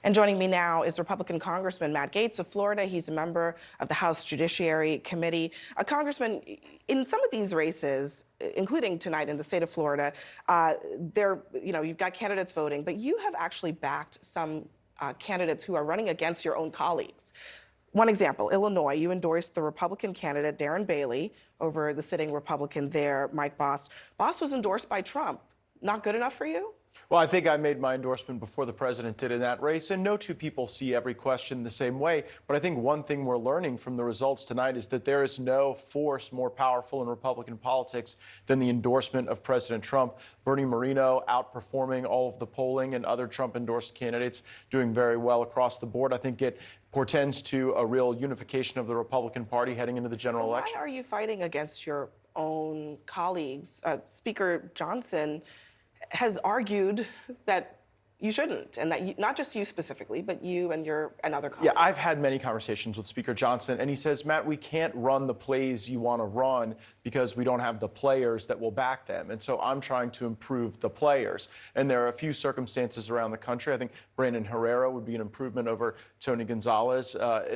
And joining me now is Republican Congressman Matt Gaetz of Florida. He's a member of the House Judiciary Committee. Congressman, in some of these races, including tonight in the state of Florida, you've got candidates voting, but you have actually backed some candidates who are running against your own colleagues. One example, Illinois, you endorsed the Republican candidate Darren Bailey over the sitting Republican there, Mike Bost. Bost was endorsed by Trump. Not good enough for you? Well, I think I made my endorsement before the president did in that race, and no two people see every question the same way. But I think one thing we're learning from the results tonight is that there is no force more powerful in Republican politics than the endorsement of President Trump. Bernie Moreno outperforming all of the polling and other Trump-endorsed candidates doing very well across the board. I think it portends to a real unification of the Republican Party heading into the general election. Why are you fighting against your own colleagues? Speaker Johnson has argued that you shouldn't, and that not just you specifically, but you and other colleagues. Yeah, I've had many conversations with Speaker Johnson, and he says, Matt, we can't run the plays you want to run because we don't have the players that will back them. And so I'm trying to improve the players. And there are a few circumstances around the country. I think Brandon Herrera would be an improvement over Tony Gonzalez,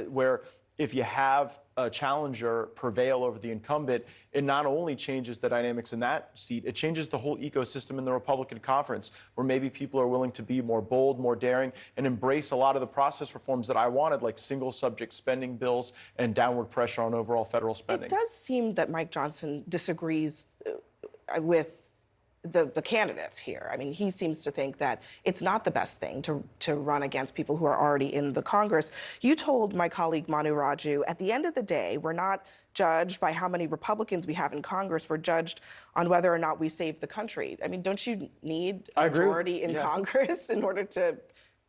where if you have a challenger prevail over the incumbent, it not only changes the dynamics in that seat, it changes the whole ecosystem in the Republican conference, where maybe people are willing to be more bold, more daring, and embrace a lot of the process reforms that I wanted, like single subject spending bills and downward pressure on overall federal spending. It does seem that Mike Johnson disagrees with the candidates here. I mean, he seems to think that it's not the best thing to run against people who are already in the Congress. You told my colleague Manu Raju, at the end of the day, we're not judged by how many Republicans we have in Congress. We're judged on whether or not we save the country. I mean, don't you need a majority in Congress in order to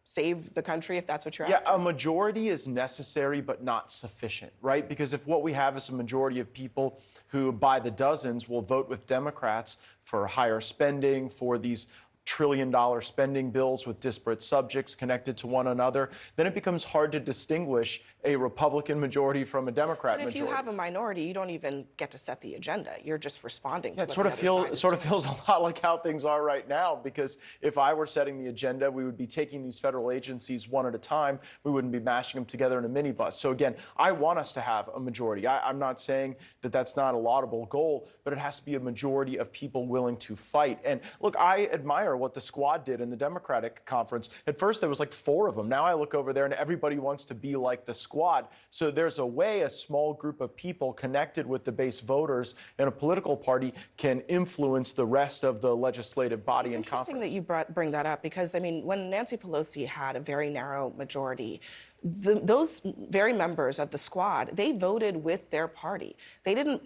save the country, if that's what you're after? Yeah, a majority is necessary but not sufficient, right? Because if what we have is a majority of people who, by the dozens, will vote with Democrats for higher spending, for these trillion-dollar spending bills with disparate subjects connected to one another, then it becomes hard to distinguish a Republican majority from a Democrat majority. But if you have a minority, you don't even get to set the agenda. You're just responding to it sort of feels a lot like how things are right now, because if I were setting the agenda, we would be taking these federal agencies one at a time. We wouldn't be mashing them together in a minibus. So again, I want us to have a majority. I'm not saying that that's not a laudable goal, but it has to be a majority of people willing to fight. And look, I admire what the squad did in the Democratic conference. At first, there was like 4 of them. Now I look over there and everybody wants to be like the squad. So there's a way a small group of people connected with the base voters in a political party can influence the rest of the legislative body and conference. It's interesting that you bring that up, because, I mean, when Nancy Pelosi had a very narrow majority, those very members of the squad, they voted with their party. They didn't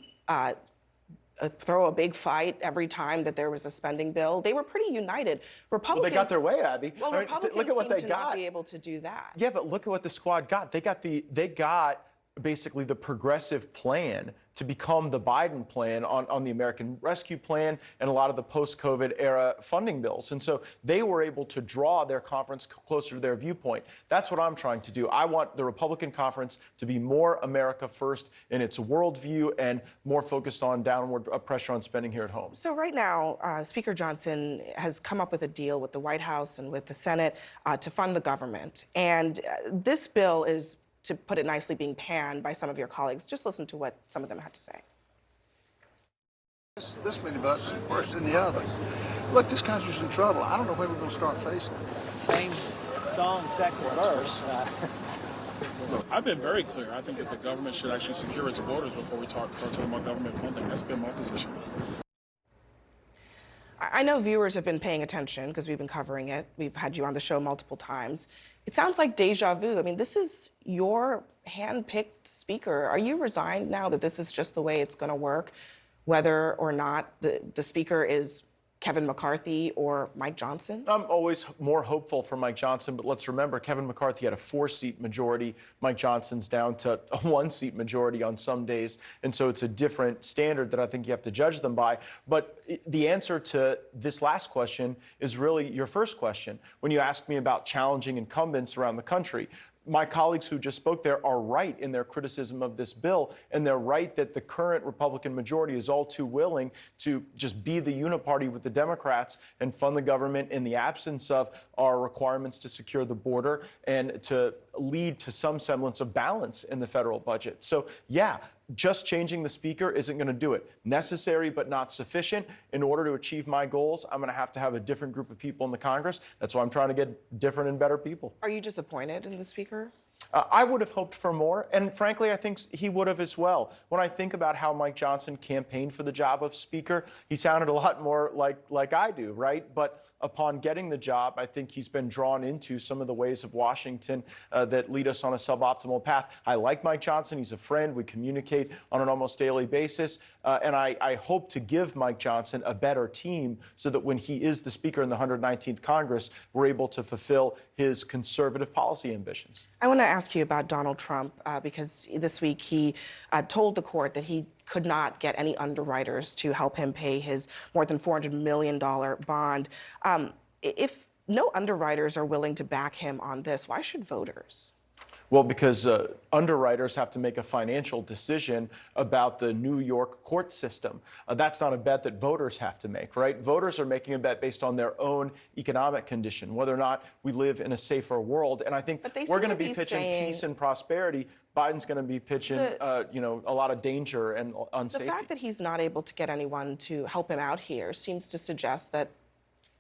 throw a big fight every time that there was a spending bill. They were pretty united. Republicans, well, they got their way, Abby. Well, Republicans look at what they got. Not be able to do that. Yeah, but look at what the squad got. They got basically the progressive plan to become the Biden plan on the American Rescue Plan and a lot of the post-COVID era funding bills. And so they were able to draw their conference closer to their viewpoint. That's what I'm trying to do. I want the Republican conference to be more America first in its worldview and more focused on downward pressure on spending here at home. So right now, Speaker Johnson has come up with a deal with the White House and with the Senate to fund the government. And this bill is, to put it nicely, being panned by some of your colleagues. Just listen to what some of them had to say. This minibus is worse than the other. Look, this country's in trouble. I don't know when we're going to start facing it. Same song, second verse. Look, I've been very clear. I think that the government should actually secure its borders before we start talking about government funding. That's been my position. I know viewers have been paying attention because we've been covering it. We've had you on the show multiple times. It sounds like deja vu. I mean, this is your hand-picked speaker. Are you resigned now that this is just the way it's going to work, whether or not the speaker is Kevin McCarthy or Mike Johnson? I'm always more hopeful for Mike Johnson, but let's remember, Kevin McCarthy had a 4-seat majority. Mike Johnson's down to a 1-seat majority on some days, and so it's a different standard that I think you have to judge them by. But the answer to this last question is really your first question. When you ask me about challenging incumbents around the country, my colleagues who just spoke there are right in their criticism of this bill, and they're right that the current Republican majority is all too willing to just be the uniparty with the Democrats and fund the government in the absence of our requirements to secure the border and to lead to some semblance of balance in the federal budget. So, yeah, just changing the speaker isn't going to do it. Necessary but not sufficient. In order to achieve my goals, I'm going to have a different group of people in the Congress. That's why I'm trying to get different and better people. Are you disappointed in the speaker? I would have hoped for more, and frankly, I think he would have as well. When I think about how Mike Johnson campaigned for the job of Speaker, he sounded a lot more like I do, right? But upon getting the job, I think he's been drawn into some of the ways of Washington that lead us on a suboptimal path. I like Mike Johnson. He's a friend. We communicate on an almost daily basis. And I hope to give Mike Johnson a better team so that when he is the Speaker in the 119th Congress, we're able to fulfill his conservative policy ambitions. I want to ask you about Donald Trump because this week he told the court that he could not get any underwriters to help him pay his more than $400 million bond. If no underwriters are willing to back him on this, why should voters? Well, because underwriters have to make a financial decision about the New York court system. That's not a bet that voters have to make, right? Voters are making a bet based on their own economic condition, whether or not we live in a safer world. And I think we're going to be pitching peace and prosperity. Biden's going to be pitching, a lot of danger and unsafety. The fact that he's not able to get anyone to help him out here seems to suggest that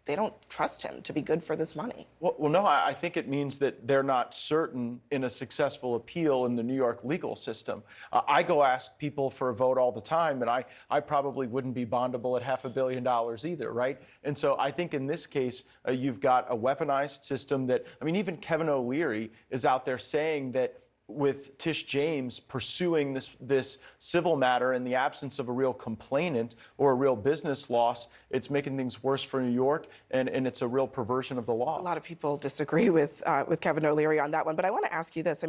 they don't trust him to be good for this money. Well, no, I think it means that they're not certain in a successful appeal in the New York legal system. I go ask people for a vote all the time, and I probably wouldn't be bondable at $500 million either, right? And so I think in this case, you've got a weaponized system that, even Kevin O'Leary is out there saying that with Tish James pursuing this civil matter in the absence of a real complainant or a real business loss, it's making things worse for New York, and it's a real perversion of the law. A lot of people disagree with Kevin O'Leary on that one, but I want to ask you this.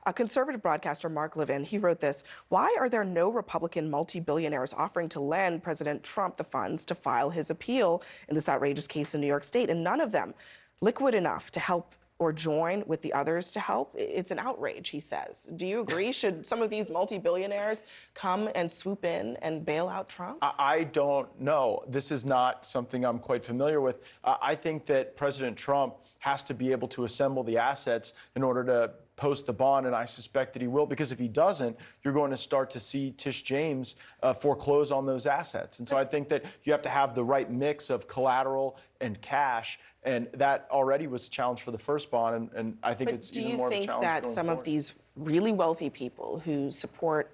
A conservative broadcaster, Mark Levin, he wrote this: why are there no Republican multi-billionaires offering to lend President Trump the funds to file his appeal in this outrageous case in New York State, and none of them liquid enough to help or join with the others to help? It's an outrage, he says. Do you agree? Should some of these multi-billionaires come and swoop in and bail out Trump? I don't know. This is not something I'm quite familiar with. I think that President Trump has to be able to assemble the assets in order to post the bond, and I suspect that he will, because if he doesn't, you're going to start to see Tish James foreclose on those assets. And so I think that you have to have the right mix of collateral and cash, and that already was a challenge for the first bond, and I think it's even more of a challenge going forward. Do you think that some of these really wealthy people who support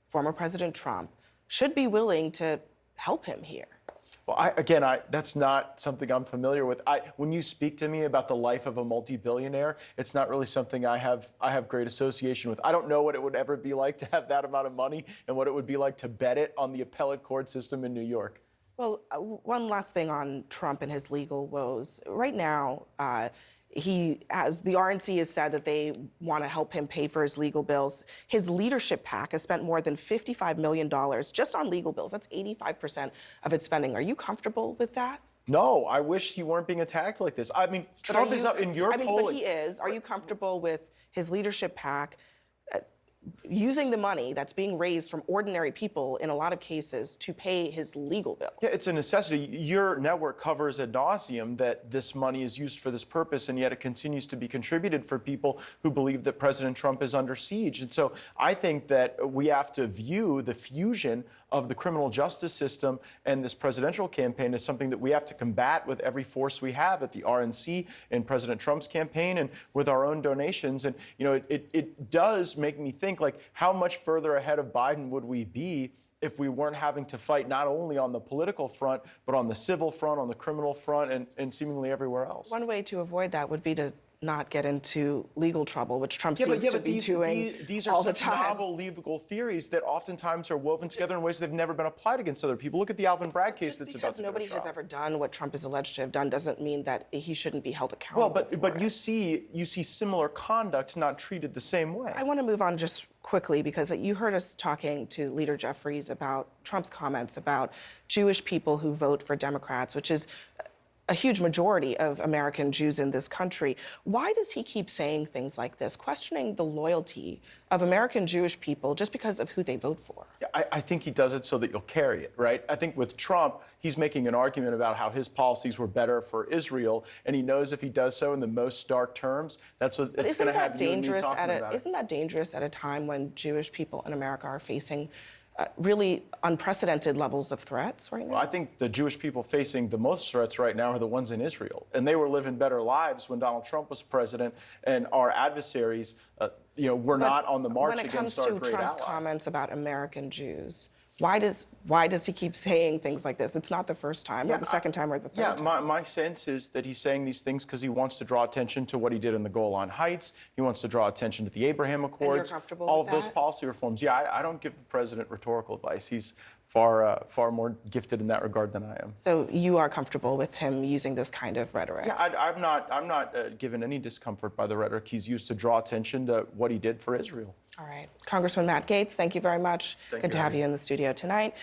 former President Trump should be willing to help him here? Well, that's not something I'm familiar with. When you speak to me about the life of a multi-billionaire, it's not really something I have great association with. I don't know what it would ever be like to have that amount of money and what it would be like to bet it on the appellate court system in New York. Well, one last thing on Trump and his legal woes. Right now, the RNC has said that they want to help him pay for his legal bills. His leadership PAC has spent more than $55 million just on legal bills. That's 85% of its spending. Are you comfortable with that? No, I wish he weren't being attacked like this. Trump is up in your polling. But he is. Are you comfortable with his leadership PAC using the money that's being raised from ordinary people in a lot of cases to pay his legal bills? Yeah, it's a necessity. Your network covers ad nauseum that this money is used for this purpose, and yet it continues to be contributed for people who believe that President Trump is under siege. And so I think that we have to view the fusion of the criminal justice system and this presidential campaign as something that we have to combat with every force we have at the RNC, in President Trump's campaign, and with our own donations. And, it does make me think, how much further ahead of Biden would we be if we weren't having to fight not only on the political front, but on the civil front, on the criminal front, and seemingly everywhere else? One way to avoid that would be to not get into legal trouble, which Trump seems to be doing these are all the such time. novel legal theories that oftentimes are woven together in ways that have never been applied against other people. Look at the Alvin Bragg case that's about to go to trial. Just because nobody has ever done what Trump is alleged to have done doesn't mean that he shouldn't be held accountable. Well, but you see similar conduct not treated the same way. I want to move on just quickly because you heard us talking to Leader Jeffries about Trump's comments about Jewish people who vote for Democrats, which is a huge majority of American Jews in this country. Why does he keep saying things like this, questioning the loyalty of American Jewish people just because of who they vote for? Yeah, I think he does it so that you'll carry it, right? I think with Trump, he's making an argument about how his policies were better for Israel, and he knows if he does so in the most stark terms, that's what it's going to have you and me talking about it. Isn't that dangerous at a time when Jewish people in America are facing really unprecedented levels of threats right now? Well, I think the Jewish people facing the most threats right now are the ones in Israel. And they were living better lives when Donald Trump was president, and our adversaries, were not on the march against our great When it comes to Trump's ally. comments about American Jews, why does he keep saying things like this? It's not the first time, or the second time, or the third time. Yeah, my sense is that he's saying these things because he wants to draw attention to what he did in the Golan Heights. He wants to draw attention to the Abraham Accords. comfortable all with of those that? policy reforms. Yeah, I don't give the president rhetorical advice. He's far more gifted in that regard than I am. So you are comfortable with him using this kind of rhetoric? Yeah, I'm not given any discomfort by the rhetoric he's used to draw attention to what he did for Israel. All right. Congressman Matt Gaetz, thank you very much. Thank Good you, to have Abby. you in the studio tonight.